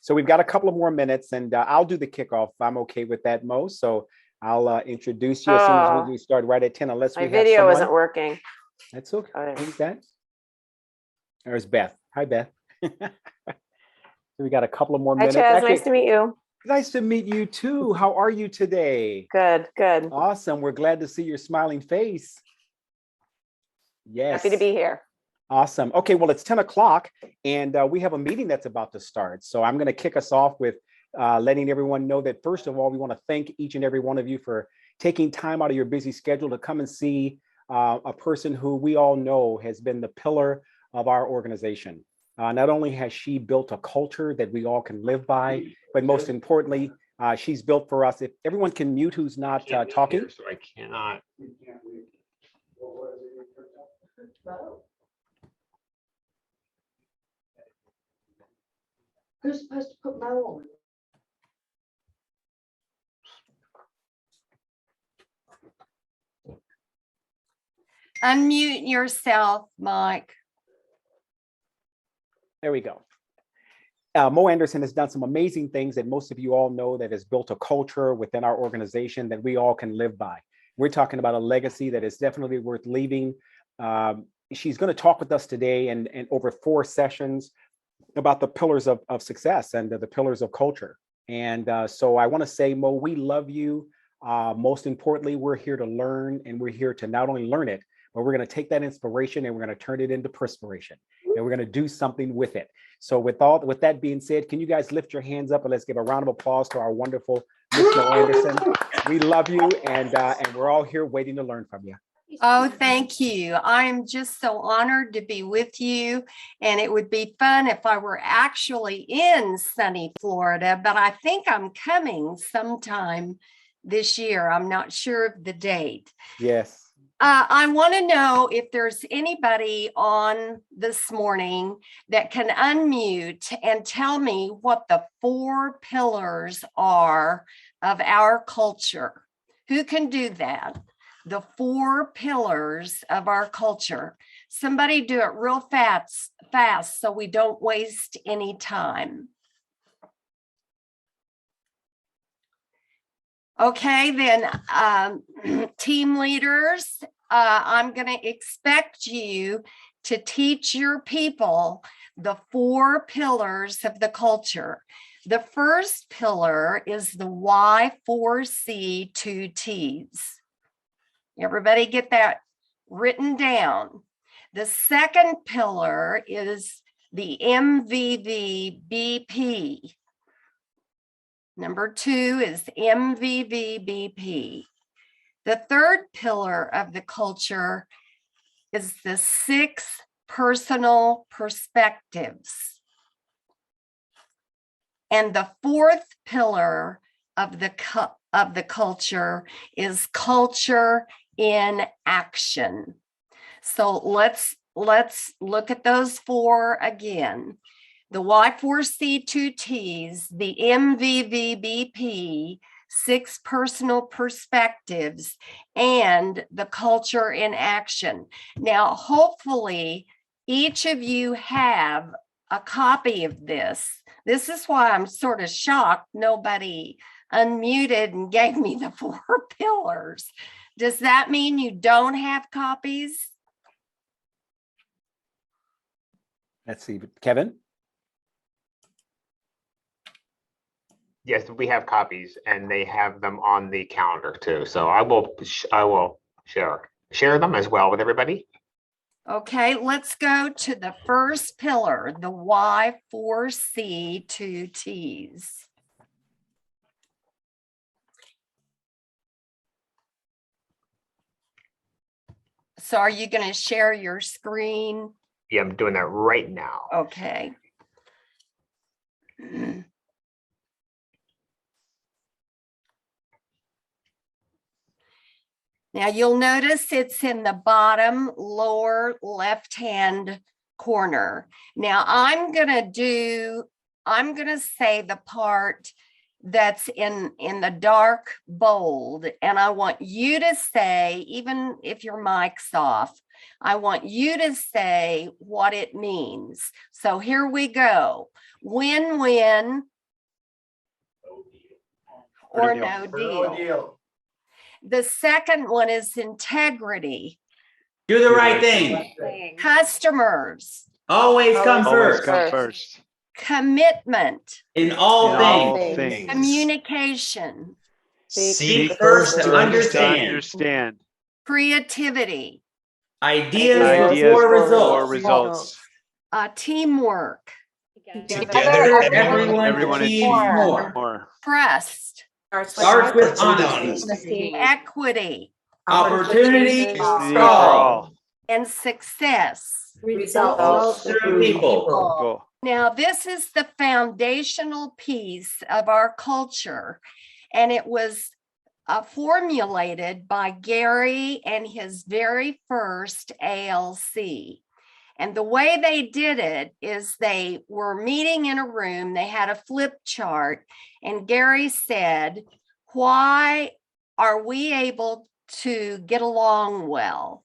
So we've got a couple of more minutes, and I'll do the kickoff. I'm okay with that, Mo. So I'll introduce you as soon as we start right at 10, unless we My have video someone. isn't working. That's okay. Oh, yeah. Who's that? There's Beth. Hi, Beth. We got a couple of more Hi, minutes. Chaz. Actually, Nice to meet you. nice to meet you too. How are you today? Good, good. Awesome. We're glad to see your smiling face. Yes. Happy to be here. Awesome. Okay, well, it's 10 o'clock and we have a meeting that's about to start. So I'm going to kick us off with letting everyone know that, first of all, we want to thank each and every one of you for taking time out of your busy schedule to come and see a person who we all know has been the pillar of our organization. Not only has she built a culture that we all can live by, but most importantly, she's built for us. If everyone can mute who's not talking. Here, so I cannot. Who's supposed to put Mo on? Unmute yourself, Mike. There we go. Mo Anderson has done some amazing things that most of you all know, that has built a culture within our organization that we all can live by. We're talking about a legacy that is definitely worth leaving. She's going to talk with us today and over 4 sessions about the pillars of success and the pillars of culture. And so I want to say, Mo, we love you. Most importantly, we're here to learn, and we're here to not only learn it, but we're going to take that inspiration and we're going to turn it into perspiration, and we're going to do something with it. So with that being said, can you guys lift your hands up and let's give a round of applause to our wonderful Miss Mo Anderson. We love you, and we're all here waiting to learn from you. Oh, thank you. I am just so honored to be with you. And it would be fun if I were actually in sunny Florida, but I think I'm coming sometime this year. I'm not sure of the date. Yes. I want to know if there's anybody on this morning that can unmute and tell me what the 4 pillars are of our culture. Who can do that? The 4 pillars of our culture. Somebody do it real fast so we don't waste any time. Okay, then team leaders, I'm going to expect you to teach your people the 4 pillars of the culture. The first pillar is the WI4C2TES. Everybody get that written down. The second pillar is the MVVBP. Number 2 is MVVBP. The third pillar of the culture is the 6 personal perspectives. And the fourth pillar of the culture is culture in action. So let's look at those 4 again. The Y4C2Ts, the MVVBP, 6 personal perspectives, and the culture in action. Now, hopefully, each of you have a copy of this. This is why I'm sort of shocked nobody unmuted and gave me the 4 pillars. Does that mean you don't have copies? Let's see, Kevin. Yes, we have copies, and they have them on the calendar too. So I will share them as well with everybody. Okay, let's go to the first pillar, the Y4C2Ts. So are you going to share your screen? Yeah, I'm doing that right now. Okay. Now you'll notice it's in the bottom lower left-hand corner. Now I'm gonna say the part that's in the dark bold, and I want you to say, even if your mic's off, I want you to say what it means. So here we go. Win-win, or deal. no deal. The second one is integrity. Do the right thing. Customers, Always come Always first. come first. commitment, In all In all things. things. communication, Seek first to understand. Understand. creativity, Ideas Ideas before for results. results. teamwork, Together, Everyone achieves more. More. trust, Starts with honesty. equity, Opportunity for For all. all. and success. results Through people. Go. Now, this is the foundational piece of our culture, and it was formulated by Gary and his very first ALC. And the way they did it is they were meeting in a room, they had a flip chart, and Gary said, why are we able to get along well?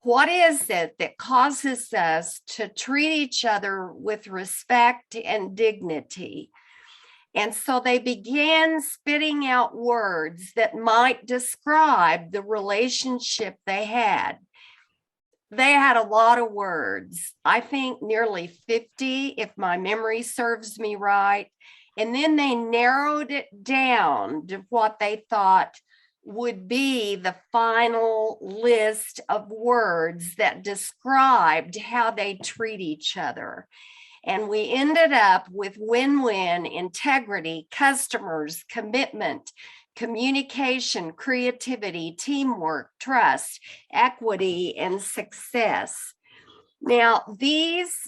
What is it that causes us to treat each other with respect and dignity? And so they began spitting out words that might describe the relationship they had. They had a lot of words, I think nearly 50, if my memory serves me right. And then they narrowed it down to what they thought would be the final list of words that described how they treat each other. And we ended up with win-win, integrity, customers, commitment, communication, creativity, teamwork, trust, equity, and success. Now, these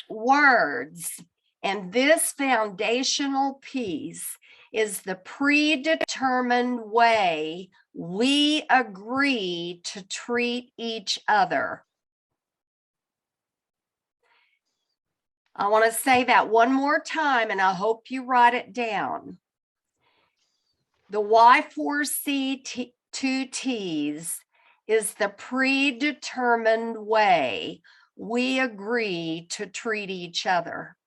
words and this foundational piece is the predetermined way we agree to treat each other. I want to say that one more time, and I hope you write it down. The WI4C2TES is the predetermined way we agree to treat each other.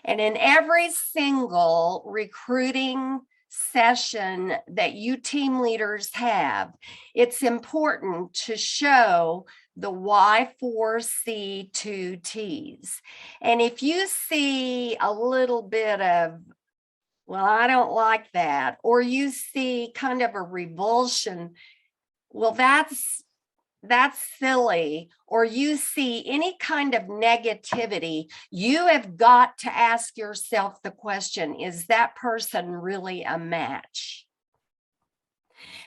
And in every single recruiting session that you team leaders have, it's important to show the WI4C2TES. And if you see a little bit of, well, I don't like that, or you see kind of a revulsion, well, that's silly, or you see any kind of negativity, you have got to ask yourself the question, is that person really a match?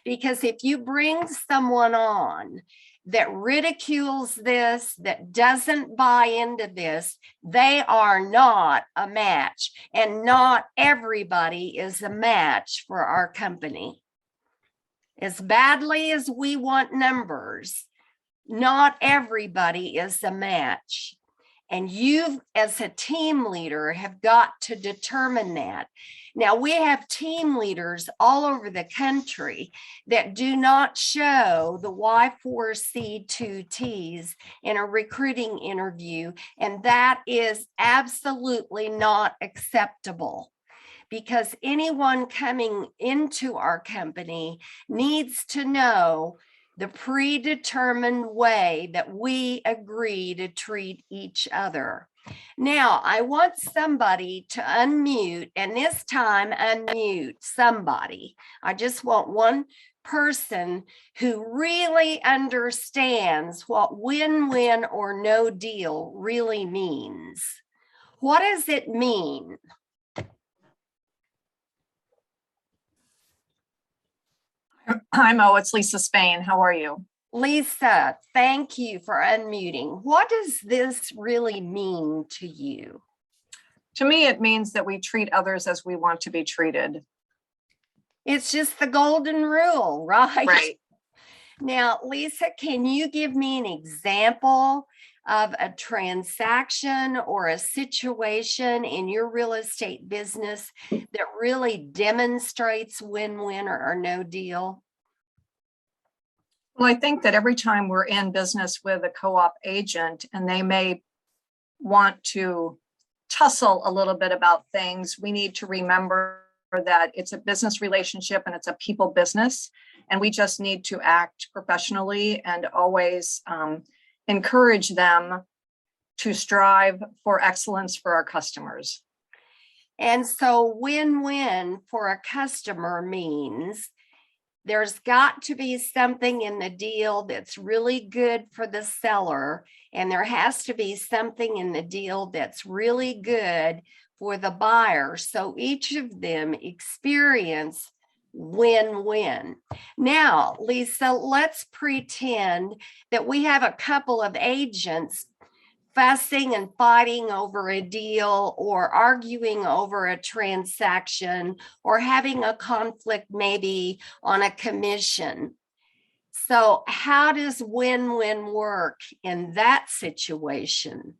Because if you bring someone on that ridicules this, that doesn't buy into this, they are not a match. And not everybody is a match for our company. As badly as we want numbers, not everybody is a match. And you, as a team leader, have got to determine that. Now, we have team leaders all over the country that do not show the WI4C2TES in a recruiting interview, and that is absolutely not acceptable. Because anyone coming into our company needs to know the predetermined way that we agree to treat each other. Now, I want somebody to unmute, and this time unmute somebody. I just want one person who really understands what win-win or no deal really means. What does it mean? Hi, Mo. It's Lisa Spain. How are you? Lisa, thank you for unmuting. What does this really mean to you? To me, it means that we treat others as we want to be treated. It's just the golden rule, right? Right. Now, Lisa, can you give me an example of a transaction or a situation in your real estate business that really demonstrates win-win or no deal? Well, I think that every time we're in business with a co-op agent and they may want to tussle a little bit about things, we need to remember that it's a business relationship and it's a people business. And we just need to act professionally and always encourage them to strive for excellence for our customers. And so win-win for a customer means there's got to be something in the deal that's really good for the seller, and there has to be something in the deal that's really good for the buyer. So each of them experience win-win. Now, Lisa, let's pretend that we have a couple of agents fussing and fighting over a deal or arguing over a transaction or having a conflict maybe on a commission. So how does win-win work in that situation?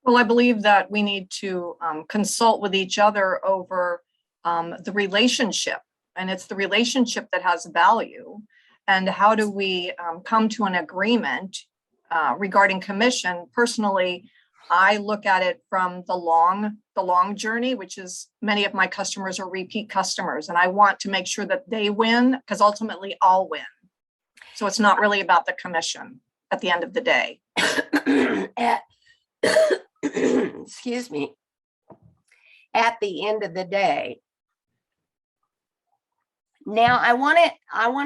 Well, I believe that we need to consult with each other over the relationship, and it's the relationship that has value. And how do we come to an agreement regarding commission? Personally, I look at it from the long journey, which is many of my customers are repeat customers, and I want to make sure that they win because ultimately I'll win. So it's not really about the commission at the end of the day. Excuse me. At the end of the day. Now I want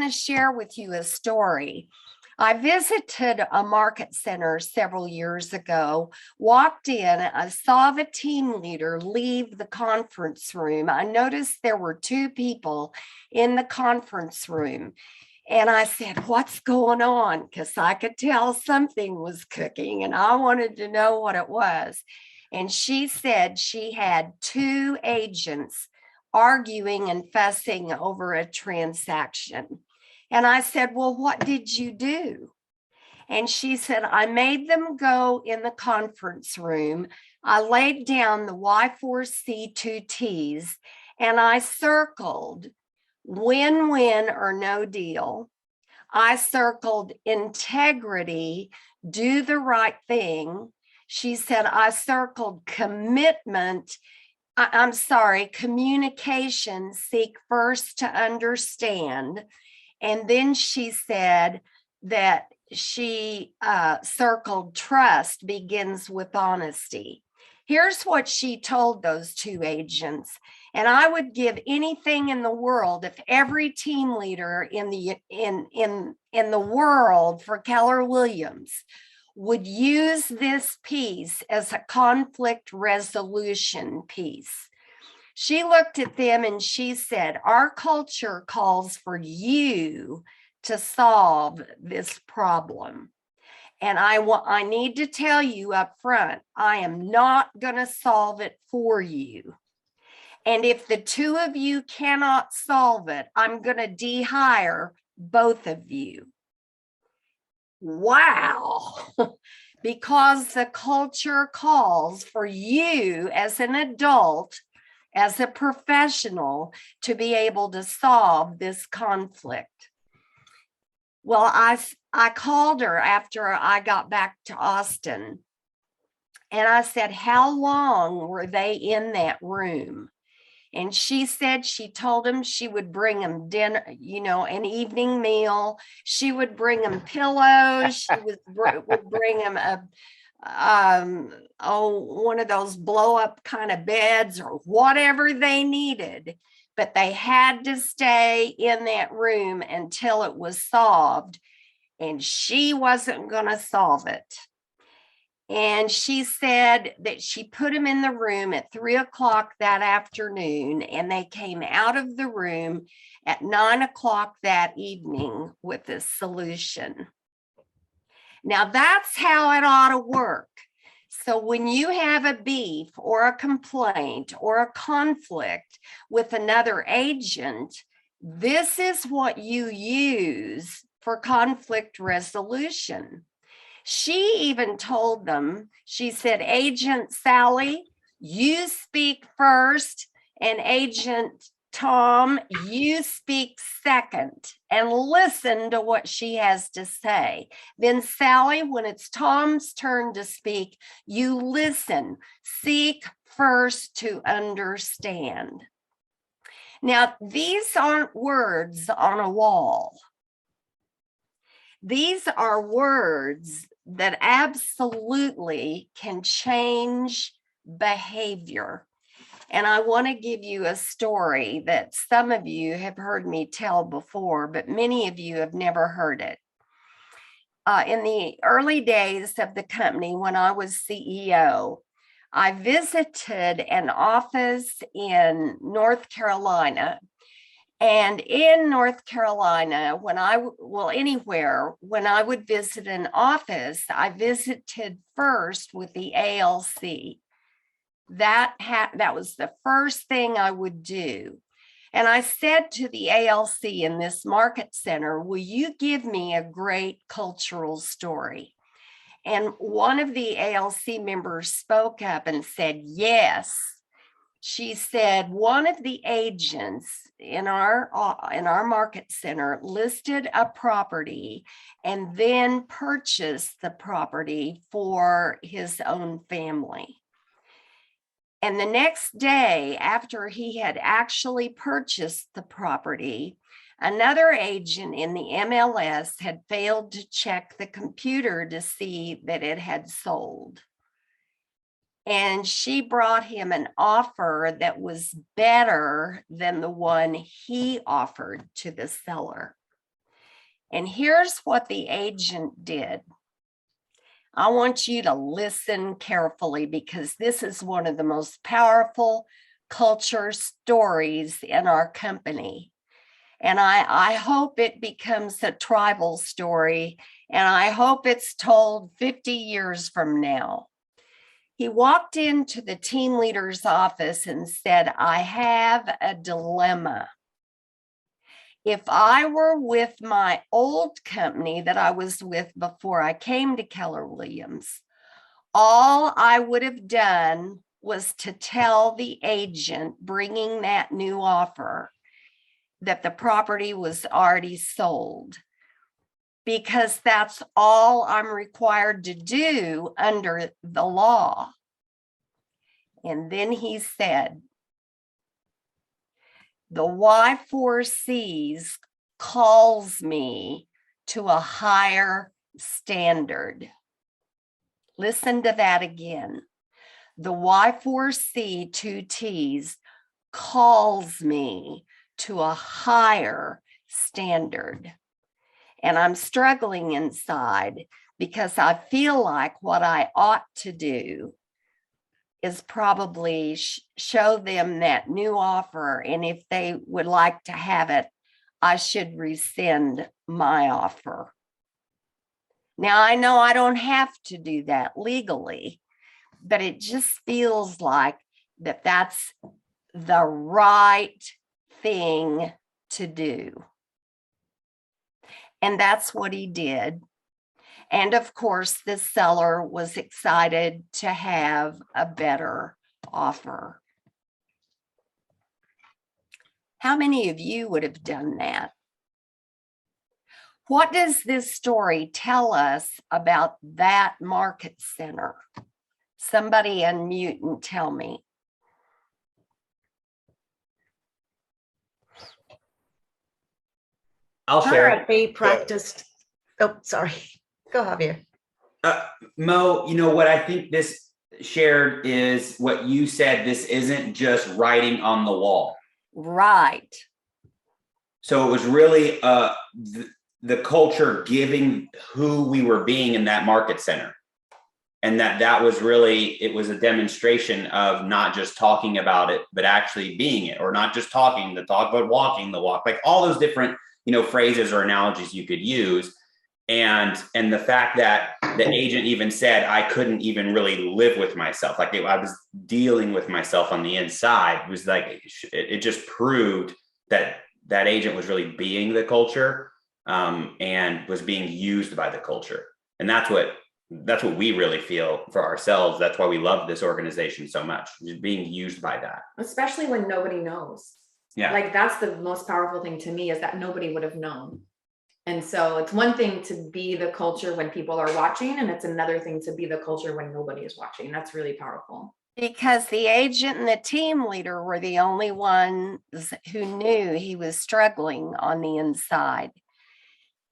to share with you a story. I visited a market center several years ago, walked in, I saw the team leader leave the conference room. I noticed there were two people in the conference room. And I said, what's going on? Because I could tell something was cooking and I wanted to know what it was. And she said she had two agents arguing and fussing over a transaction. And I said, well, what did you do? And she said, I made them go in the conference room. I laid down the WI4C2TES and I circled win-win or no deal. I circled integrity, do the right thing. She said, I circled commitment. I'm sorry, communication, seek first to understand. And then she said that she circled trust begins with honesty. Here's what she told those two agents. And I would give anything in the world if every team leader in the world for Keller Williams would use this piece as a conflict resolution piece. She looked at them and she said, our culture calls for you to solve this problem. And I need to tell you up front, I am not going to solve it for you. And if the two of you cannot solve it, I'm going to dehire both of you. Wow. Because the culture calls for you as an adult, as a professional, to be able to solve this conflict. Well, I called her after I got back to Austin and I said, how long were they in that room? And she said she told them she would bring them dinner, an evening meal. She would bring them pillows. She would bring them one of those blow up kind of beds or whatever they needed. But they had to stay in that room until it was solved. And she wasn't going to solve it. And she said that she put them in the room at 3:00 that afternoon, and they came out of the room at 9:00 that evening with a solution. Now that's how it ought to work. So when you have a beef or a complaint or a conflict with another agent, this is what you use for conflict resolution. She even told them, she said, Agent Sally, you speak first, and Agent Tom, you speak second, and listen to what she has to say. Then Sally, when it's Tom's turn to speak, you listen, seek first to understand. Now, these aren't words on a wall. These are words that absolutely can change behavior. And I want to give you a story that some of you have heard me tell before, but many of you have never heard it. In the early days of the company, when I was CEO, I visited an office in North Carolina. And in North Carolina, anywhere, when I would visit an office, I visited first with the ALC. That was the first thing I would do. And I said to the ALC in this market center, will you give me a great cultural story? And one of the ALC members spoke up and said, yes. She said, one of the agents in our market center listed a property and then purchased the property for his own family. And the next day, after he had actually purchased the property, another agent in the MLS had failed to check the computer to see that it had sold. And she brought him an offer that was better than the one he offered to the seller. And here's what the agent did. I want you to listen carefully because this is one of the most powerful culture stories in our company. And I hope it becomes a tribal story, and I hope it's told 50 years from now. He walked into the team leader's office and said, I have a dilemma. If I were with my old company that I was with before I came to Keller Williams, all I would have done was to tell the agent bringing that new offer that the property was already sold, because that's all I'm required to do under the law. And then he said, the WI4Cs calls me to a higher standard. Listen to that again. The WI4C2TES calls me to a higher standard. And I'm struggling inside because I feel like what I ought to do is probably show them that new offer. And if they would like to have it, I should rescind my offer. Now, I know I don't have to do that legally, but it just feels like that's the right thing to do. And that's what he did. And of course, the seller was excited to have a better offer. How many of you would have done that? What does this story tell us about that market center? Somebody unmute and tell me. I'll share. They practiced. Oh, sorry. Go, Javier. Mo, you know what I think this shared is what you said. This isn't just writing on the wall. Right. So it was really the culture giving who we were being in that market center. And that was really, it was a demonstration of not just talking about it, but actually being it, or not just talking the talk, but walking the walk, like all those different, phrases or analogies you could use. And the fact that the agent even said, I couldn't even really live with myself. Like I was dealing with myself on the inside. Was like, it just proved that that agent was really being the culture, and was being used by the culture. And that's what we really feel for ourselves. That's why we love this organization so much, just being used by that. Especially when nobody knows. Yeah. Like that's the most powerful thing to me, is that nobody would have known. And so it's one thing to be the culture when people are watching, and it's another thing to be the culture when nobody is watching. That's really powerful. Because the agent and the team leader were the only ones who knew he was struggling on the inside.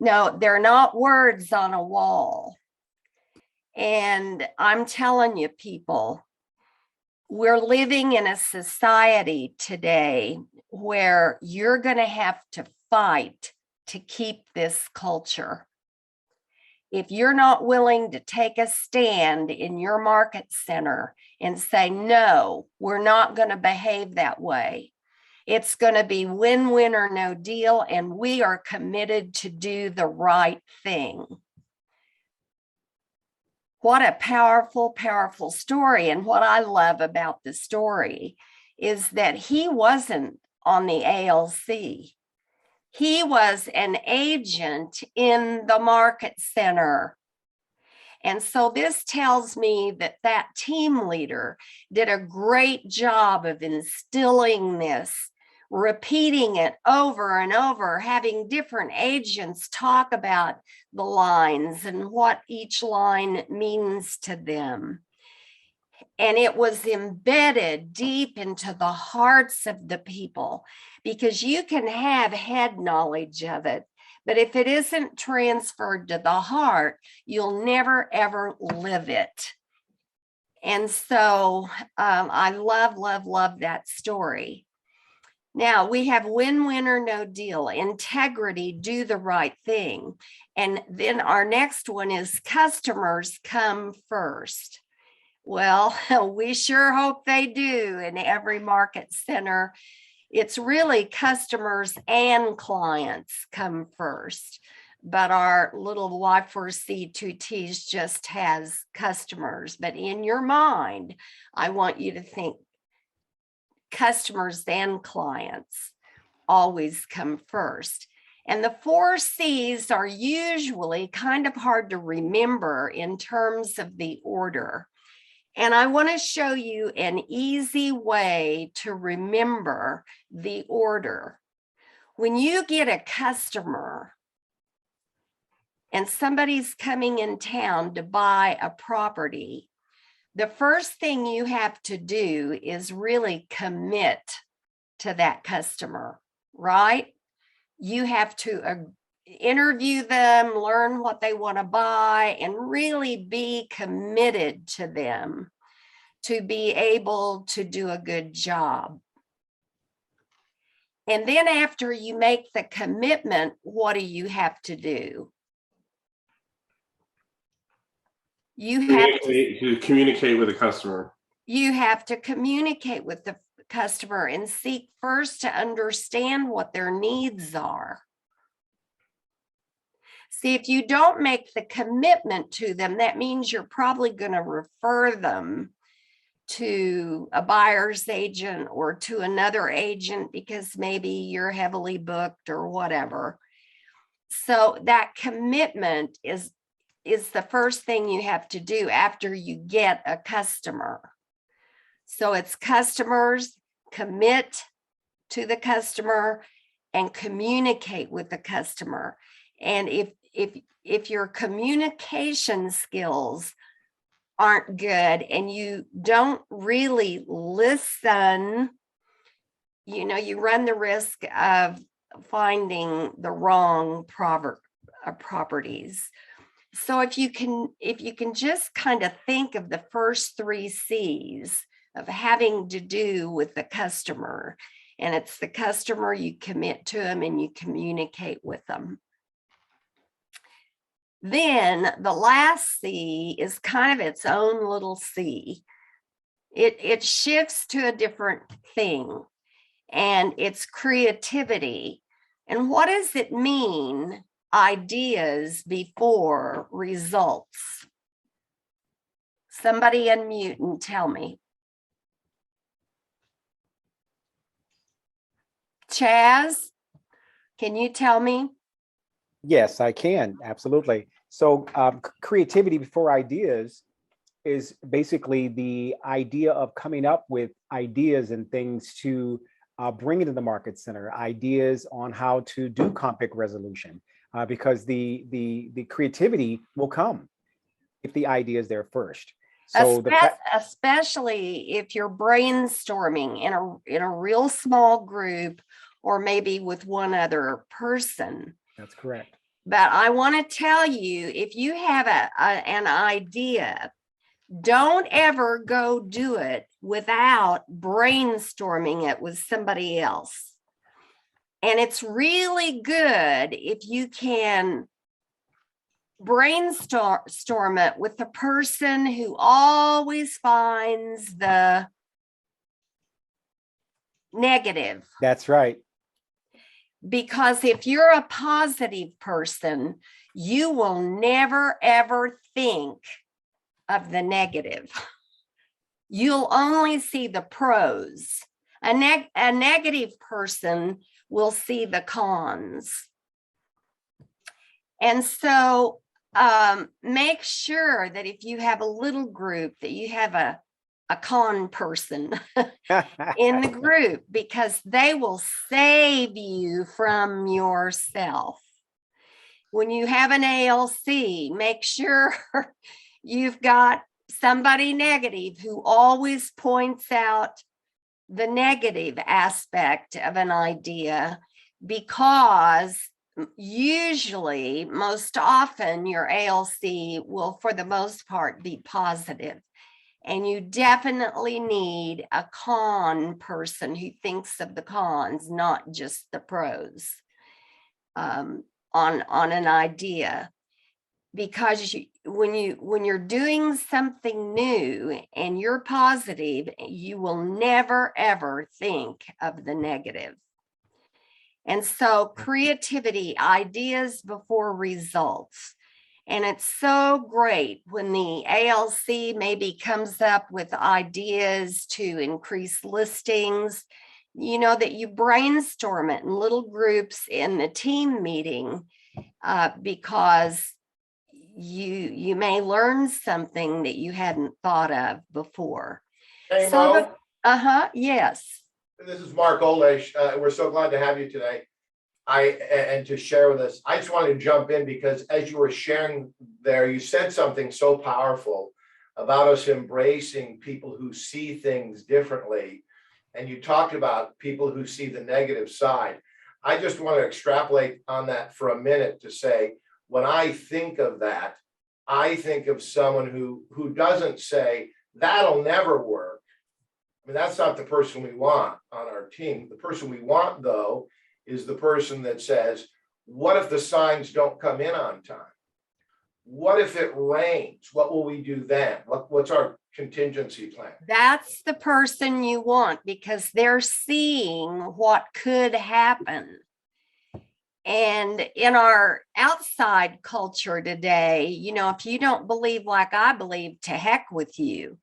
No, they're not words on a wall. And I'm telling you, people, we're living in a society today where you're going to have to fight to keep this culture. If you're not willing to take a stand in your market center and say, no, we're not going to behave that way, it's going to be win-win or no deal, and we are committed to do the right thing. What a powerful, powerful story. And what I love about the story is that he wasn't on the ALC. He was an agent in the market center. And so this tells me that that team leader did a great job of instilling this, repeating it over and over, having different agents talk about the lines and what each line means to them. And it was embedded deep into the hearts of the people, because you can have head knowledge of it, but if it isn't transferred to the heart, you'll never, ever live it. And so I love, love, love that story. Now we have win-win or no deal, integrity, do the right thing. And then our next one is customers come first. Well, we sure hope they do in every market center. It's really customers and clients come first, but our little WI4C2TES just has customers. But in your mind, I want you to think customers and clients always come first. And the 4 C's are usually kind of hard to remember in terms of the order. And I want to show you an easy way to remember the order. When you get a customer and somebody's coming in town to buy a property, the first thing you have to do is really commit to that customer, right? You have to interview them, learn what they want to buy, and really be committed to them to be able to do a good job. And then after you make the commitment, what do you have to do? You have to communicate with the customer. You have to communicate with the customer and seek first to understand what their needs are. See, if you don't make the commitment to them, that means you're probably going to refer them to a buyer's agent or to another agent because maybe you're heavily booked or whatever. So that commitment is the first thing you have to do after you get a customer. So it's customers, commit to the customer, and communicate with the customer. And if your communication skills aren't good and you don't really listen, you run the risk of finding the wrong properties. So if you can just kind of think of the first 3 C's of having to do with the customer, and it's the customer, you commit to them and you communicate with them. Then the last C is kind of its own little C. It shifts to a different thing, and it's creativity. And what does it mean? Ideas before results. Somebody unmute and tell me. Chaz, can you tell me? Yes, I can. Absolutely. So creativity before ideas is basically the idea of coming up with ideas and things to bring into the market center, ideas on how to do conflict resolution, because the creativity will come if the idea is there first. So Especially if you're brainstorming in a real small group or maybe with one other person. that's correct. But I want to tell you, if you have an idea, don't ever go do it without brainstorming it with somebody else. And it's really good if you can brainstorm it with the person who always finds the negative. That's right. Because if you're a positive person, you will never, ever think of the negative. You'll only see the pros. A negative person will see the cons. And so make sure that if you have a little group, that you have a con person in the group, because they will save you from yourself. When you have an ALC, make sure you've got somebody negative who always points out the negative aspect of an idea, because usually, most often, your ALC will, for the most part, be positive. And you definitely need a con person who thinks of the cons, not just the pros, on an idea. Because when you're doing something new and you're positive, you will never, ever think of the negative. And so creativity, ideas before results. And it's so great when the ALC maybe comes up with ideas to increase listings, that you brainstorm it in little groups in the team meeting, because you may learn something that you hadn't thought of before. Hey, Mo, Yes. this is Mark Olesh. We're so glad to have you today. And to share with us. I just wanted to jump in because as you were sharing there, you said something so powerful about us embracing people who see things differently. And you talked about people who see the negative side. I just want to extrapolate on that for a minute to say, when I think of that, I think of someone who doesn't say, that'll never work. I mean, that's not the person we want on our team. The person we want, though, is the person that says, what if the signs don't come in on time? What if it rains? What will we do then? What's our contingency plan? That's the person you want, because they're seeing what could happen. And in our outside culture today, if you don't believe like I believe, to heck with you.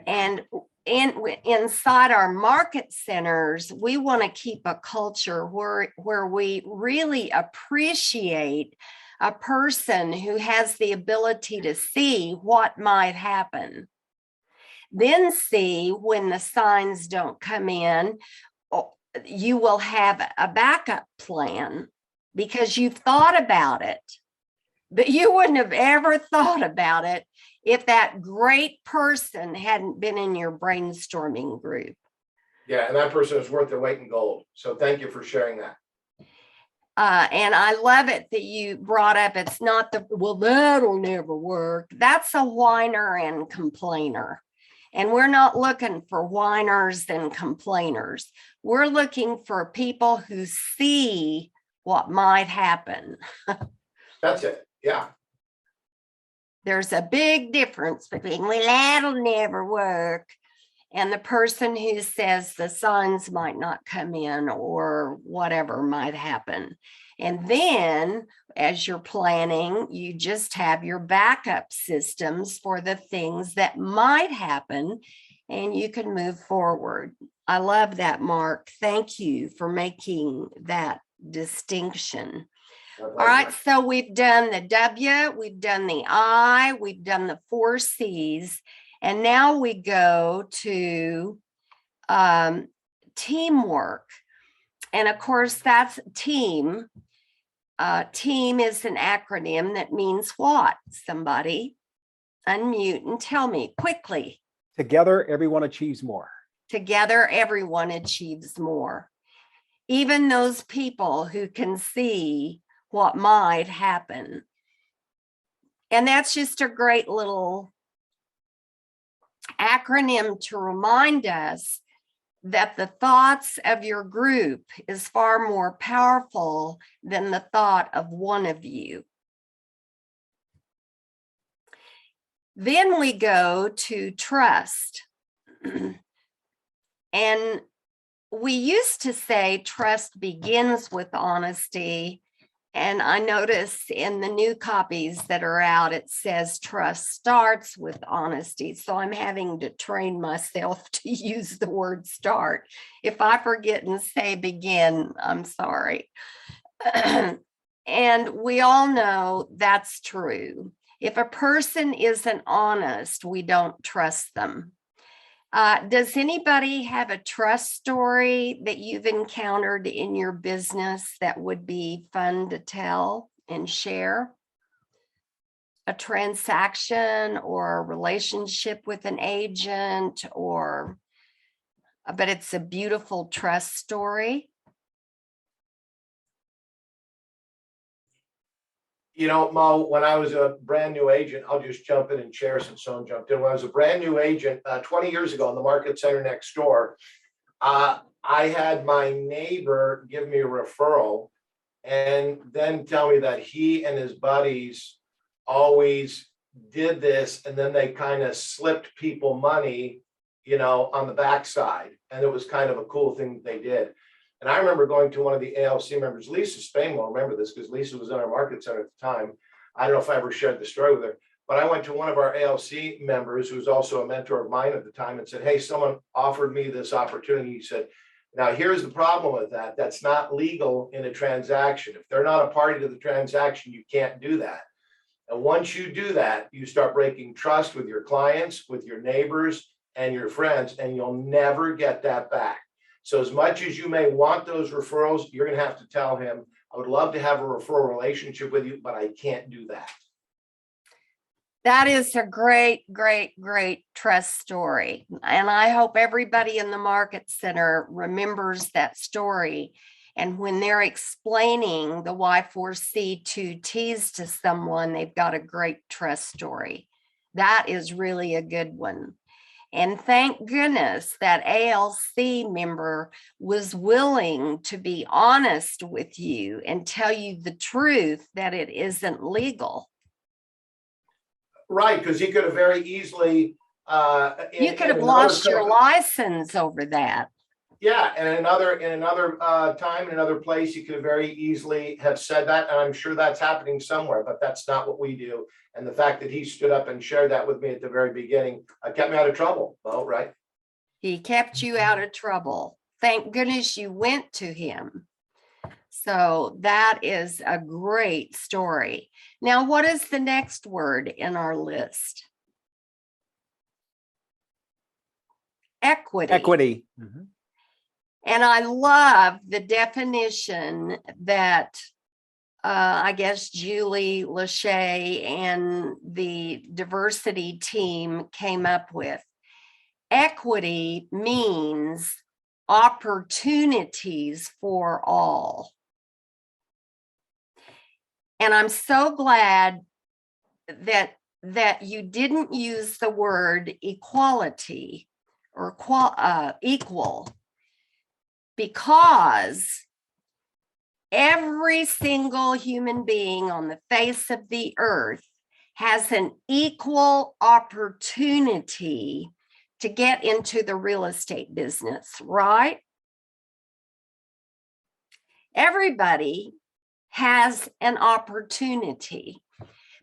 And inside our market centers, we want to keep a culture where we really appreciate a person who has the ability to see what might happen. Then see when the signs don't come in, you will have a backup plan because you've thought about it. But you wouldn't have ever thought about it if that great person hadn't been in your brainstorming group. Yeah, and that person is worth their weight in gold. So thank you for sharing that. And I love it that you brought up, it's not well, that'll never work. That's a whiner and complainer. And we're not looking for whiners and complainers. We're looking for people who see what might happen. That's it. Yeah. There's a big difference between, well, that'll never work, and the person who says the signs might not come in or whatever might happen. And then as you're planning, you just have your backup systems for the things that might happen, and you can move forward. I love that, Mark. Thank you for making that distinction. All right, so we've done the W, we've done the I, we've done the 4 C's, and now we go to teamwork. And of course, that's team. Team is an acronym that means what? Somebody? Unmute and tell me quickly. Together, everyone achieves more. Together, everyone achieves more. Even those people who can see what might happen. And that's just a great little acronym to remind us that the thoughts of your group is far more powerful than the thought of one of you. Then we go to trust. And we used to say trust begins with honesty. And I notice in the new copies that are out, it says trust starts with honesty. So I'm having to train myself to use the word start. If I forget and say begin, I'm sorry. And we all know that's true. If a person isn't honest, we don't trust them. Does anybody have a trust story that you've encountered in your business that would be fun to tell and share? A transaction or a relationship with an agent, or, but it's a beautiful trust story. You know, Mo, when I was a brand new agent, I'll just jump in and share since someone jumped in. When I was a brand new agent 20 years ago in the market center next door, I had my neighbor give me a referral and then tell me that he and his buddies always did this, and then they kind of slipped people money, you know, on the backside. And it was kind of a cool thing that they did. And I remember going to one of the ALC members, Lisa Spain will remember this because Lisa was in our market center at the time. I don't know if I ever shared the story with her, but I went to one of our ALC members who was also a mentor of mine at the time and said, hey, someone offered me this opportunity. He said, now here's the problem with that. That's not legal in a transaction. If they're not a party to the transaction, you can't do that. And once you do that, you start breaking trust with your clients, with your neighbors and your friends, and you'll never get that back. So as much as you may want those referrals, you're going to have to tell him, I would love to have a referral relationship with you, but I can't do that. That is a great, great, great trust story. And I hope everybody in the market center remembers that story. And when they're explaining the WI4C2TES to someone, they've got a great trust story. That is really a good one. And thank goodness that ALC member was willing to be honest with you and tell you the truth that it isn't legal. Right, because he could have very easily. You could have lost your license over that. Yeah, and in another time, in another place, you could very easily have said that, and I'm sure that's happening somewhere, but that's not what we do. And the fact that he stood up and shared that with me at the very beginning kept me out of trouble. Well, right. He kept you out of trouble. Thank goodness you went to him. So that is a great story. Now, what is the next word in our list? Equity. Equity. Mm-hmm. And I love the definition that I guess Julie Lachey and the diversity team came up with. Equity means opportunities for all. And I'm so glad that you didn't use the word equality or equal, because every single human being on the face of the earth has an equal opportunity to get into the real estate business, right? Everybody has an opportunity.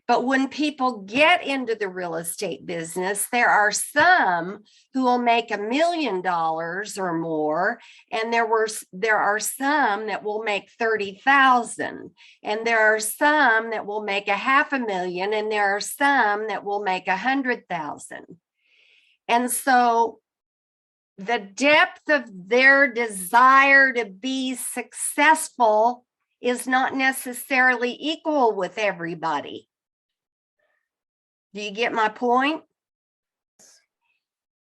But when people get into the real estate business, there are some who will make $1 million or more, and there are some that will make 30,000, and there are some that will make $500,000, and there are some that will make 100,000. And so the depth of their desire to be successful is not necessarily equal with everybody. Do you get my point?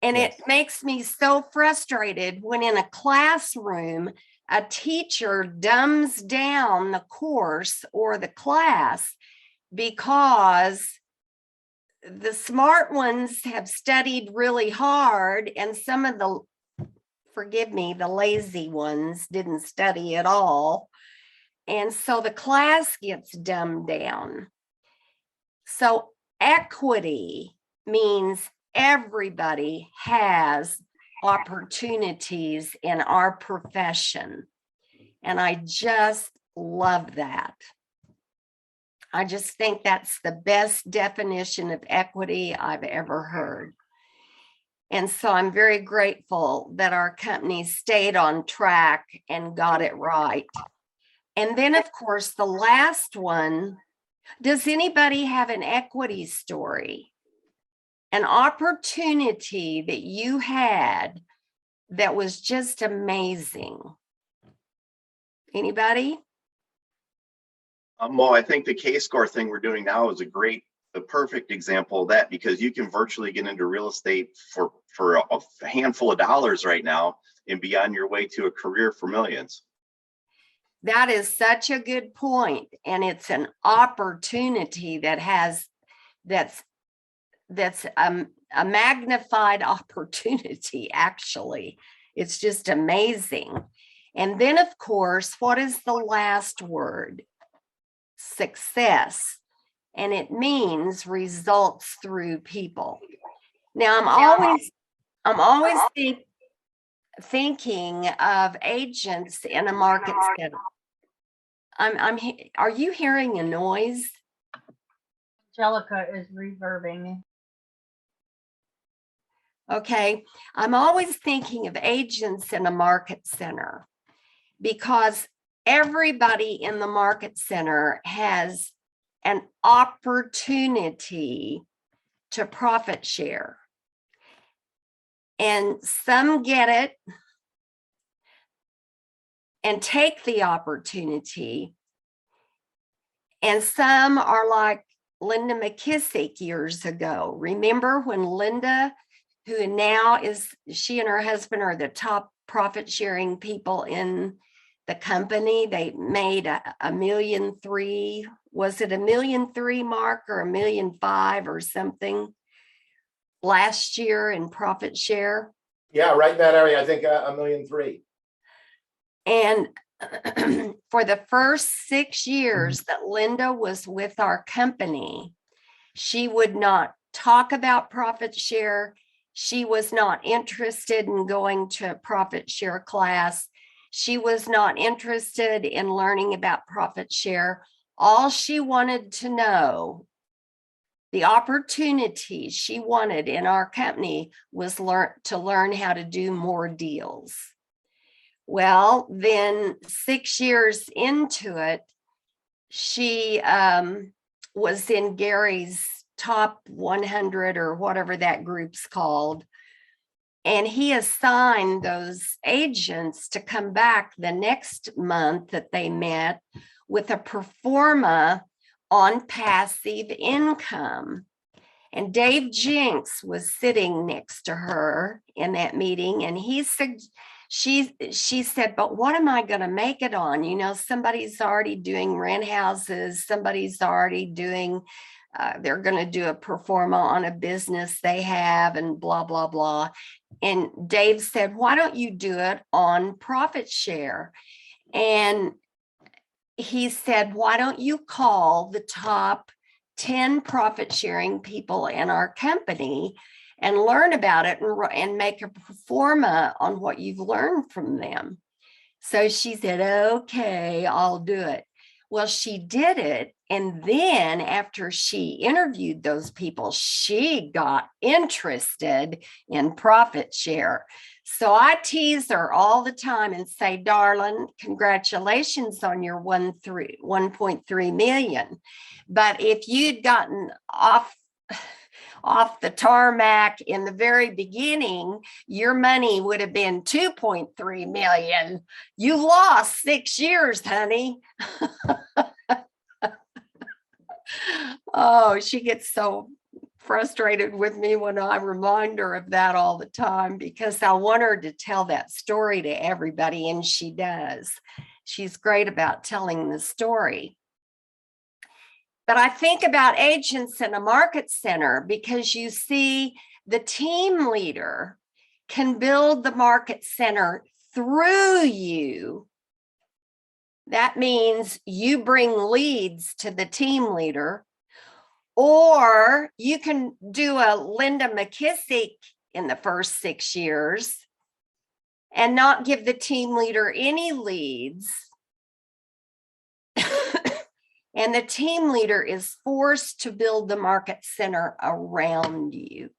And Yes. it makes me so frustrated when in a classroom, a teacher dumbs down the course or the class because the smart ones have studied really hard and some of the, forgive me, the lazy ones didn't study at all. And so the class gets dumbed down. So equity means everybody has opportunities in our profession. And I just love that. I just think that's the best definition of equity I've ever heard. And so I'm very grateful that our company stayed on track and got it right. And then, of course, the last one, does anybody have an equity story? An opportunity that you had that was just amazing? Anybody? Well, I think the K-score thing we're doing now is the perfect example of that, because you can virtually get into real estate for a handful of dollars right now and be on your way to a career for millions. That is such a good point. And it's an opportunity that's a magnified opportunity, actually. It's just amazing. And then, of course, what is the last word? Success. And it means results through people. Now, I'm always thinking of agents in a market center. Are you hearing a noise? Angelica is reverbing. Okay, I'm always thinking of agents in a market center because everybody in the market center has an opportunity to profit share. And some get it and take the opportunity. And some are like Linda McKissick years ago. Remember when Linda, who now she and her husband are the top profit sharing people in the company. They made $1.3 million. Was it $1.3 million, Mark, or $1.5 million or something last year in profit share? Yeah, right in that area. I think $1.3 million. And for the first 6 years that Linda was with our company, she would not talk about profit share. She was not interested in going to a profit share class. She was not interested in learning about profit share. All she wanted to know, the opportunity she wanted in our company was to learn how to do more deals. Well, then 6 years into it, she was in Gary's top 100 or whatever that group's called. And he assigned those agents to come back the next month that they met with a pro forma on passive income. And Dave Jinks was sitting next to her in that meeting, and he said, she said, but what am I going to make it on? You know, somebody's already doing rent houses. Somebody's already doing, they're going to do a pro forma on a business they have and blah, blah, blah. And Dave said, why don't you do it on profit share? And he said, why don't you call the top 10 profit sharing people in our company and learn about it and make a pro forma on what you've learned from them. So she said, okay, I'll do it. Well, she did it. And then after she interviewed those people, she got interested in profit share. So I tease her all the time and say, darling, congratulations on your 1.3 million. But if you'd gotten off the tarmac in the very beginning, your money would have been 2.3 million. You lost 6 years, honey. Oh, she gets so frustrated with me when I remind her of that all the time, because I want her to tell that story to everybody, and she does. She's great about telling the story. But I think about agents in a market center, because you see, the team leader can build the market center through you. That means you bring leads to the team leader, or you can do a Linda McKissick in the first 6 years and not give the team leader any leads. And the team leader is forced to build the market center around you.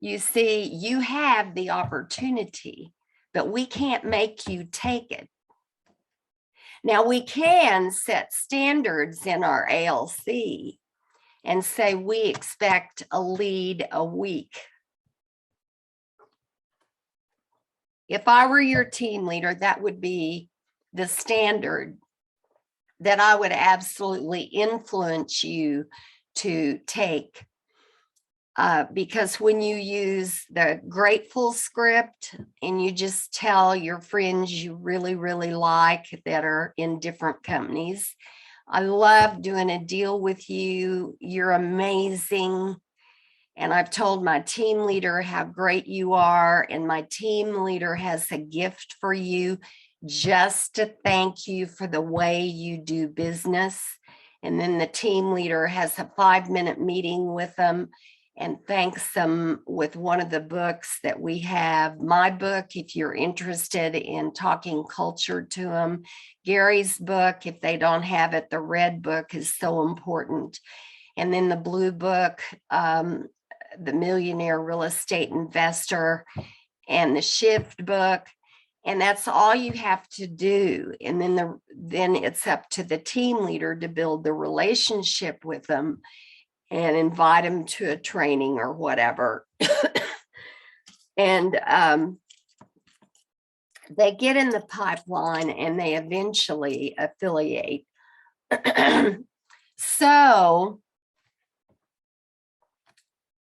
You see, you have the opportunity, but we can't make you take it. Now, we can set standards in our ALC and say we expect a lead a week. If I were your team leader, that would be the standard that I would absolutely influence you to take. Because when you use the grateful script and you just tell your friends you really, really like that are in different companies, I love doing a deal with you, you're amazing. And I've told my team leader how great you are, and my team leader has a gift for you just to thank you for the way you do business. And then the team leader has a 5-minute meeting with them and thanks them with one of the books that we have. My book, if you're interested in talking culture to them. Gary's book, if they don't have it, the red book is so important. And then the blue book, the Millionaire Real Estate Investor, and the Shift book. And that's all you have to do. And then it's up to the team leader to build the relationship with them and invite them to a training or whatever. And they get in the pipeline and they eventually affiliate. So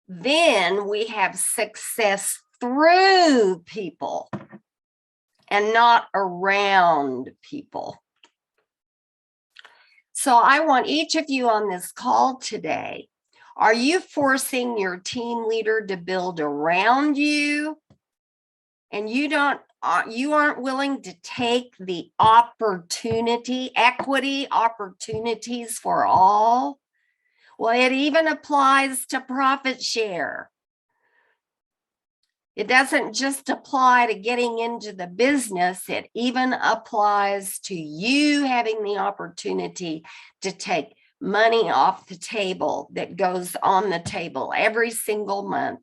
then we have success through people and not around people. So I want each of you on this call today, are you forcing your team leader to build around you? And you aren't willing to take the opportunity, equity opportunities for all? Well, it even applies to profit share. It doesn't just apply to getting into the business, it even applies to you having the opportunity to take money off the table that goes on the table every single month.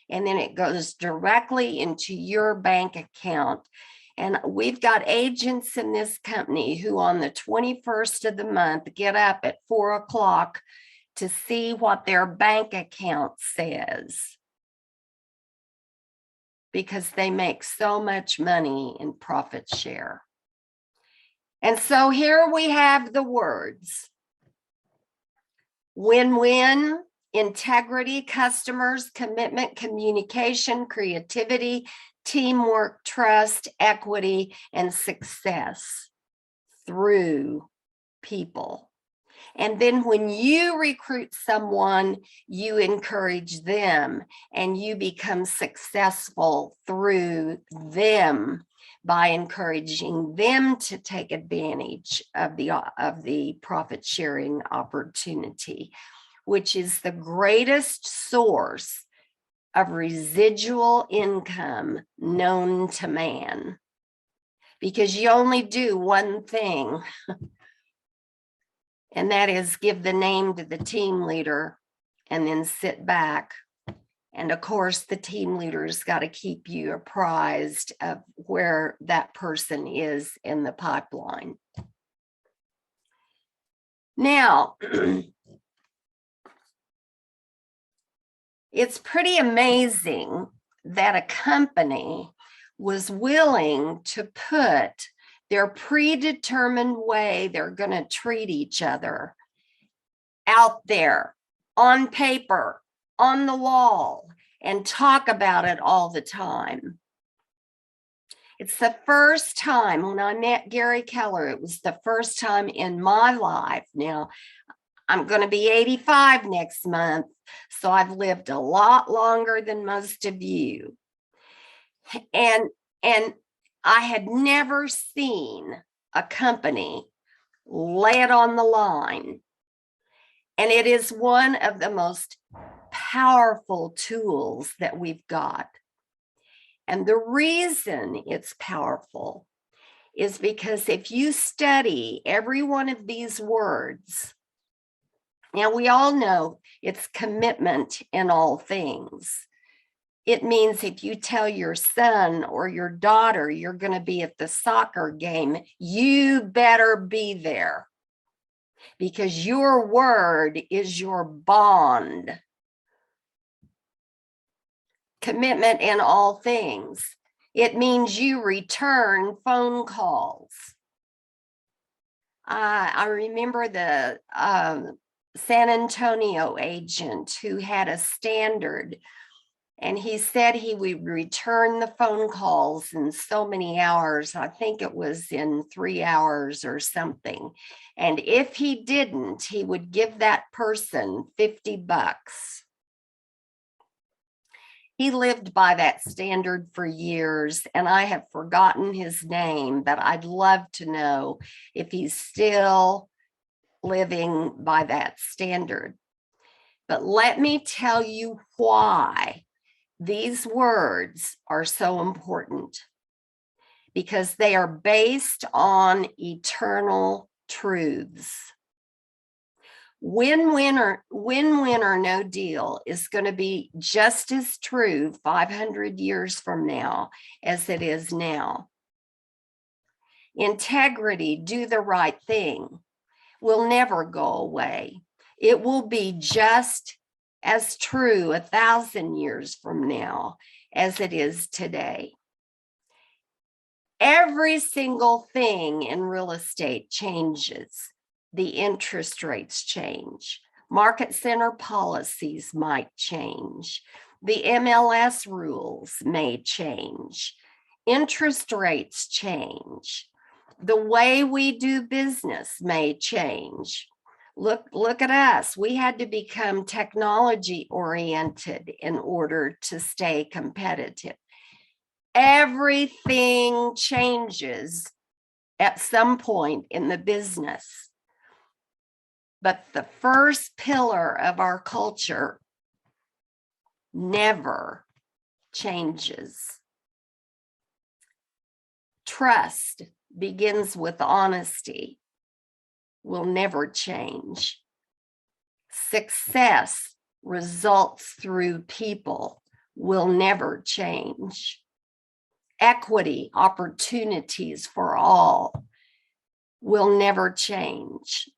And then it goes directly into your bank account. And we've got agents in this company who on the 21st of the month get up at 4 o'clock to see what their bank account says, because they make so much money in profit share. And so here we have the words: win-win, integrity, customers, commitment, communication, creativity, teamwork, trust, equity, and success through people. And then when you recruit someone, you encourage them and you become successful through them by encouraging them to take advantage of the profit sharing opportunity, which is the greatest source of residual income known to man. Because you only do one thing, and that is give the name to the team leader and then sit back. And of course, the team leader's got to keep you apprised of where that person is in the pipeline. Now, it's pretty amazing that a company was willing to put their predetermined way they're going to treat each other out there on paper, on the wall, and talk about it all the time. It's the first time when I met Gary Keller, it was the first time in my life. Now, I'm going to be 85 next month, so I've lived a lot longer than most of you. And I had never seen a company lay it on the line. And it is one of the most powerful tools that we've got. And the reason it's powerful is because if you study every one of these words, now we all know it's commitment in all things. It means if you tell your son or your daughter you're going to be at the soccer game, you better be there, because your word is your bond. Commitment in all things. It means you return phone calls. I remember the San Antonio agent who had a standard, and he said he would return the phone calls in so many hours. I think it was in 3 hours or something. And if he didn't, he would give that person $50. He lived by that standard for years, and I have forgotten his name, but I'd love to know if he's still living by that standard. But let me tell you why these words are so important, because they are based on eternal truths. Win-win or no deal is going to be just as true 500 years from now as it is now. Integrity, do the right thing, will never go away. It will be just as true 1,000 years from now as it is today. Every single thing in real estate changes. The interest rates change. Market center policies might change. The MLS rules may change. Interest rates change. The way we do business may change. Look at us. We had to become technology oriented in order to stay competitive. Everything changes at some point in the business. But the first pillar of our culture never changes. Trust begins with honesty, will never change. Success results through people, will never change. Equity, opportunities for all, will never change.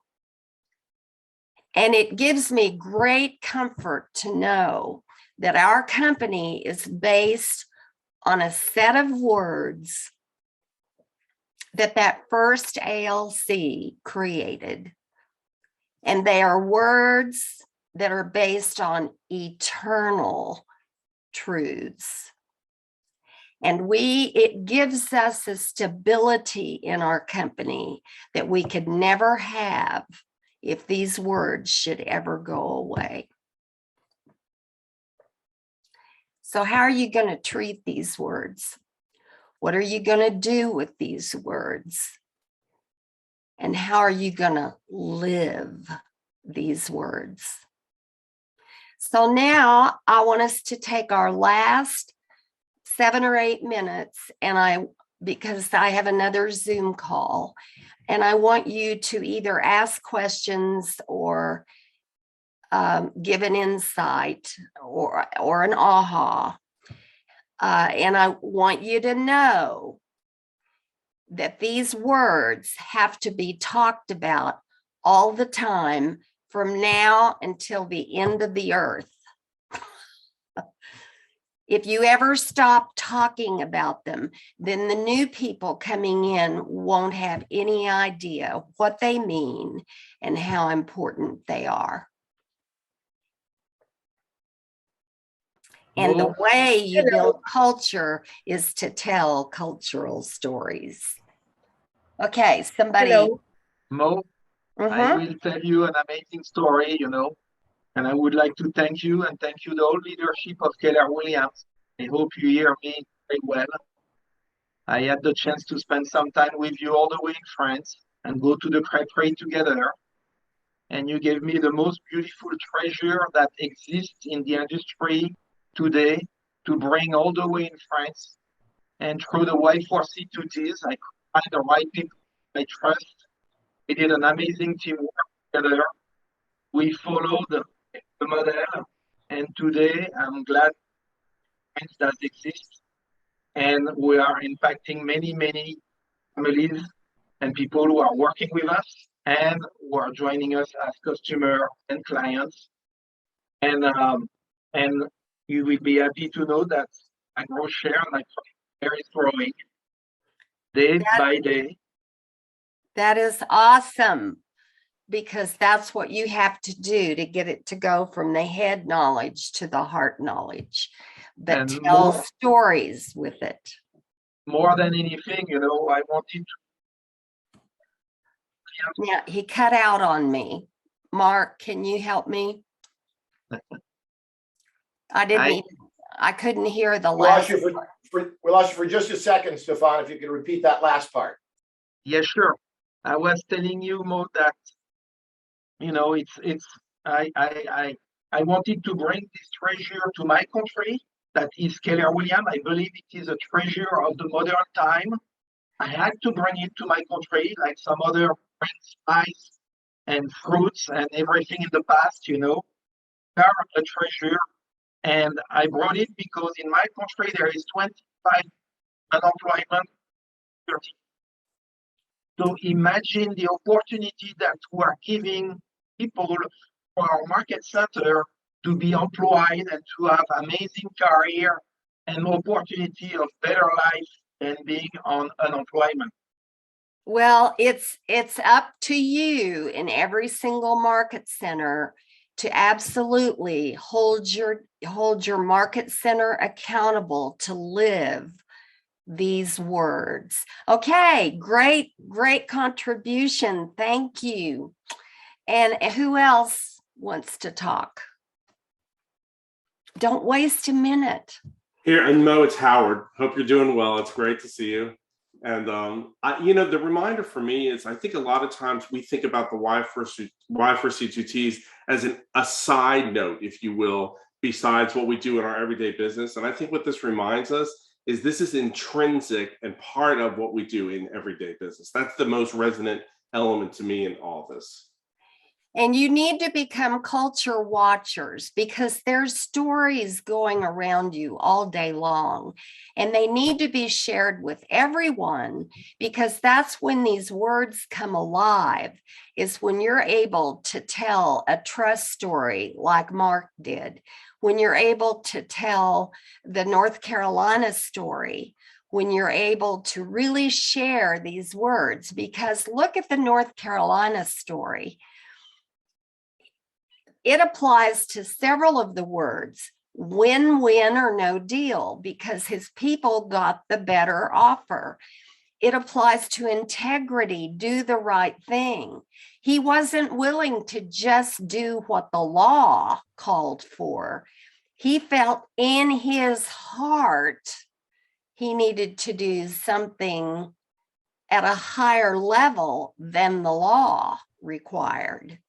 And it gives me great comfort to know that our company is based on a set of words that first ALC created. And they are words that are based on eternal truths. And it gives us a stability in our company that we could never have if these words should ever go away. So how are you going to treat these words? What are you going to do with these words? And how are you going to live these words? So now I want us to take our last 7 or 8 minutes, and because I have another Zoom call, and I want you to either ask questions or give an insight or an aha. And I want you to know that these words have to be talked about all the time from now until the end of the earth. If you ever stop talking about them, then the new people coming in won't have any idea what they mean and how important they are. And the Mo, way you build culture is to tell cultural stories. Okay, somebody. Hello. Mo, I Mhm. will tell you an amazing story, and I would like to thank you and thank you the whole leadership of Keller Williams. I hope you hear me very well. I had the chance to spend some time with you all the way in France and go to the crêperie together. And you gave me the most beautiful treasure that exists in the industry today to bring all the way in France. And through the WI4C2TES, I could find the right people I trust. We did an amazing teamwork together. We followed the model, and today I'm glad France does exist, and we are impacting many, many families and people who are working with us and who are joining us as customer and clients. And you will be happy to know that I grow share and my share is growing day by day. That is awesome, because that's what you have to do to get it to go from the head knowledge to the heart knowledge, but And tell more- stories with it. More than anything, I wanted to. Yeah, he cut out on me. Mark, can you help me? I couldn't hear the We lost last. you we lost you for just a second, Stefan, if you could repeat that last part. Yeah, sure. I was telling you, Mo, that I wanted to bring this treasure to my country, that is Keller Williams. I believe it is a treasure of the modern time. I had to bring it to my country, like some other spice and fruits and everything in the past, they are a treasure. And I brought it because in my country there is 25 unemployment. So imagine the opportunity that we are giving people for our market center to be employed and to have amazing career and opportunity of better life than being on unemployment. Well, it's up to you in every single market center to absolutely hold your market center accountable to live these words. Okay, great contribution. Thank you. And who else wants to talk? Don't waste a minute. Here, and Mo, it's Howard. Hope you're doing well. It's great to see you. And the reminder for me is, I think a lot of times we think about the WI4C2TES as a side note, if you will, besides what we do in our everyday business. And I think what this reminds us is this is intrinsic and part of what we do in everyday business. That's the most resonant element to me in all this. And you need to become culture watchers, because there's stories going around you all day long, and they need to be shared with everyone, because that's when these words come alive, is when you're able to tell a trust story like Mark did, when you're able to tell the North Carolina story, when you're able to really share these words. Because look at the North Carolina story. It applies to several of the words, win-win or no deal, because his people got the better offer. It applies to integrity, do the right thing. He wasn't willing to just do what the law called for. He felt in his heart he needed to do something at a higher level than the law required.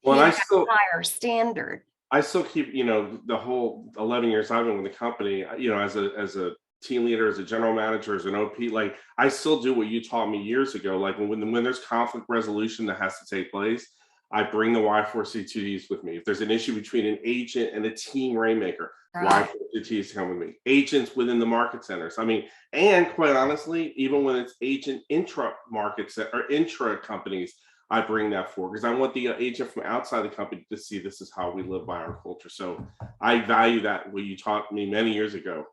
Well, I still higher standard. I still keep, the whole 11 years I've been with the company, as a team leader, as a general manager, as an OP, like I still do what you taught me years ago. Like when there's conflict resolution that has to take place, I bring the WI4C2TES with me. If there's an issue between an agent and a team rainmaker, right, WI4C2TES come with me. Agents within the market centers. And quite honestly, even when it's agent intra markets or intra companies, I bring that forward because I want the agent from outside the company to see this is how we live by our culture. So I value that, what you taught me many years ago.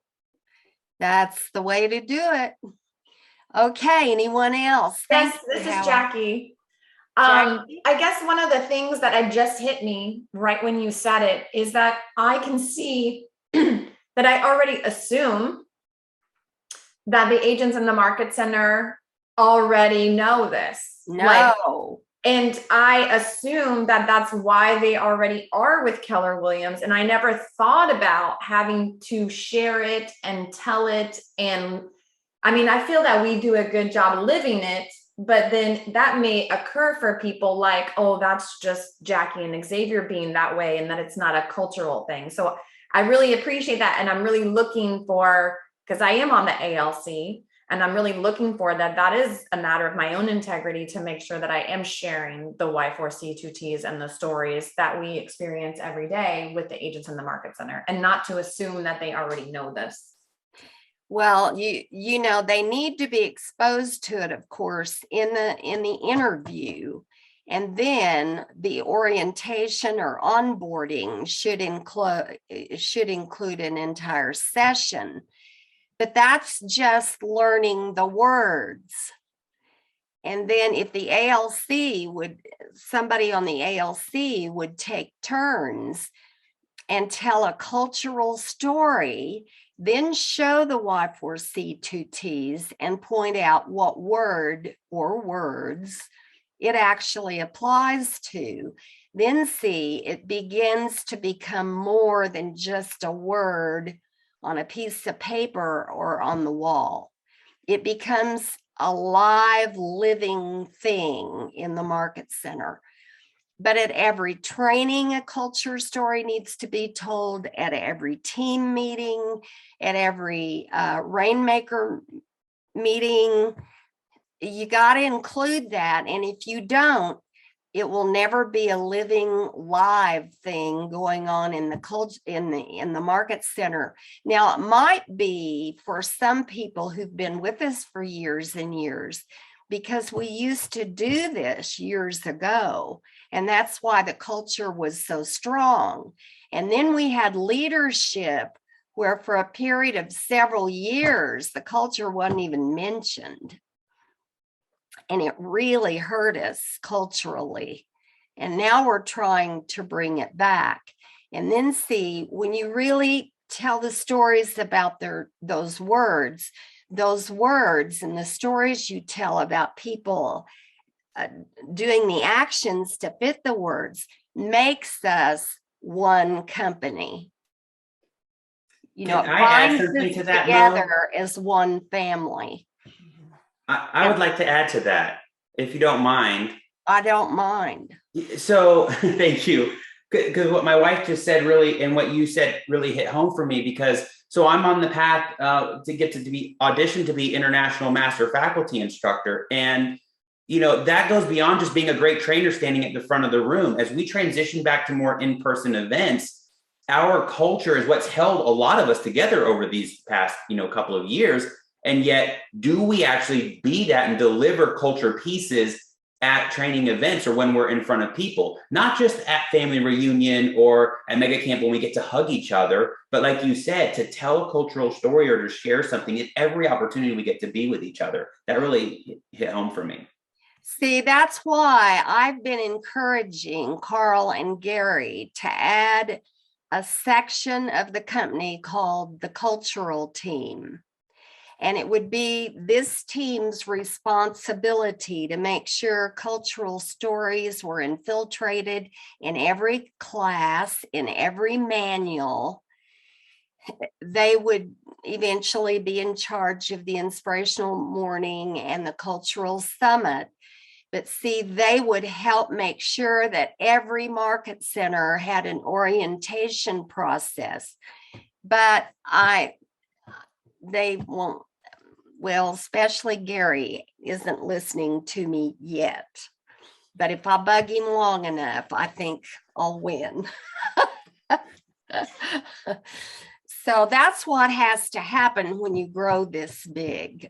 That's the way to do it. Okay, anyone else? Yes, this is Jackie. I guess one of the things that had just hit me right when you said it is that I can see that I already assume that the agents in the market center already know this. No. And I assume that that's why they already are with Keller Williams. And I never thought about having to share it and tell it. And I mean, I feel that we do a good job living it, but then that may occur for people like, oh, that's just Jackie and Xavier being that way, and that it's not a cultural thing. So I really appreciate that. And I'm really looking for, because I am on the ALC, and I'm really looking for that. That is a matter of my own integrity to make sure that I am sharing the WI4C2TES and the stories that we experience every day with the agents in the market center, and not to assume that they already know this. Well, you know, they need to be exposed to it, of course, in the interview. And then the orientation or onboarding should include an entire session. But that's just learning the words. And then if the ALC somebody on the ALC would take turns and tell a cultural story, then show the WI4C2TES and point out what word or words it actually applies to. Then see, it begins to become more than just a word on a piece of paper or on the wall. It becomes a live, living thing in the market center. But at every training, a culture story needs to be told, at every team meeting, at every Rainmaker meeting. You got to include that. And if you don't, it will never be a living, live thing going on in the culture, in the market center. Now, it might be for some people who've been with us for years and years, because we used to do this years ago, and that's why the culture was so strong. And then we had leadership where for a period of several years, the culture wasn't even mentioned. And it really hurt us culturally. And now we're trying to bring it back. And then see, when you really tell the stories about those words and the stories you tell about people doing the actions to fit the words, makes us one company. You know, it binds us together as one family. I would like to add to that, if you don't mind. I don't mind. So thank you. Because what my wife just said really, and what you said really hit home for me, because so I'm on the path to get to be auditioned to be international master faculty instructor. And, you know, that goes beyond just being a great trainer standing at the front of the room. As we transition back to more in-person events, our culture is what's held a lot of us together over these past, couple of years. And yet, do we actually be that and deliver culture pieces at training events or when we're in front of people, not just at family reunion or at mega camp when we get to hug each other, but like you said, to tell a cultural story or to share something at every opportunity we get to be with each other. That really hit home for me. See, that's why I've been encouraging Carl and Gary to add a section of the company called the cultural team. And it would be this team's responsibility to make sure cultural stories were infiltrated in every class, in every manual. They would eventually be in charge of the inspirational morning and the cultural summit. But see, they would help make sure that every market center had an orientation process. But they won't, well, especially Gary isn't listening to me yet. But if I bug him long enough, I think I'll win. So that's what has to happen when you grow this big.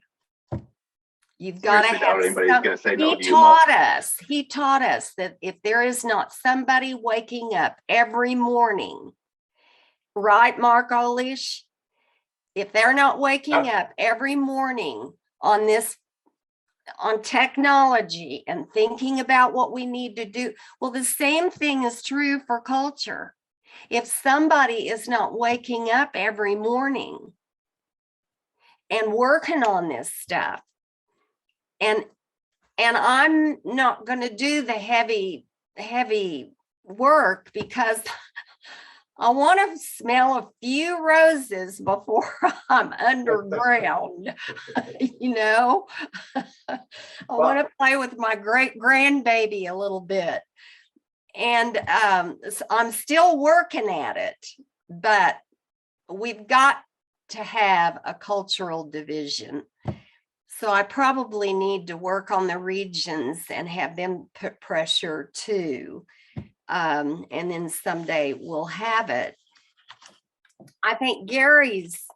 You've got to have he taught us that if there is not somebody waking up every morning, right, Mark Olish? If they're not waking up every morning on technology and thinking about what we need to do, well, the same thing is true for culture. If somebody is not waking up every morning and working on this stuff, and I'm not going to do the heavy work because I want to smell a few roses before I'm underground. You know, I want to play with my great grandbaby a little bit. And so I'm still working at it, but we've got to have a cultural division. So I probably need to work on the regions and have them put pressure too. And then someday we'll have it. I think Gary's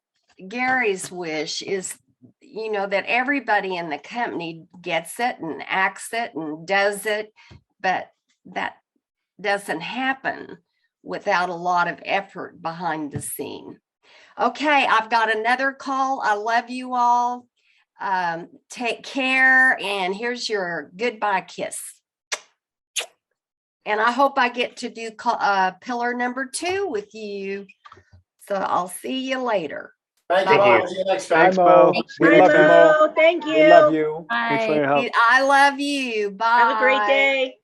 wish is, you know, that everybody in the company gets it and acts it and does it, but that doesn't happen without a lot of effort behind the scene. Okay, I've got another call. I love you all. Take care, and here's your goodbye kiss. And I hope I get to do pillar number 2 with you. So I'll see you later. Thank you. Thank All. you. See you next Bye, time. Mo. We Bye, love you, Mo. Mo. Thank you. We love you. Bye. Thanks for your help. I love you. Bye. Have a great day.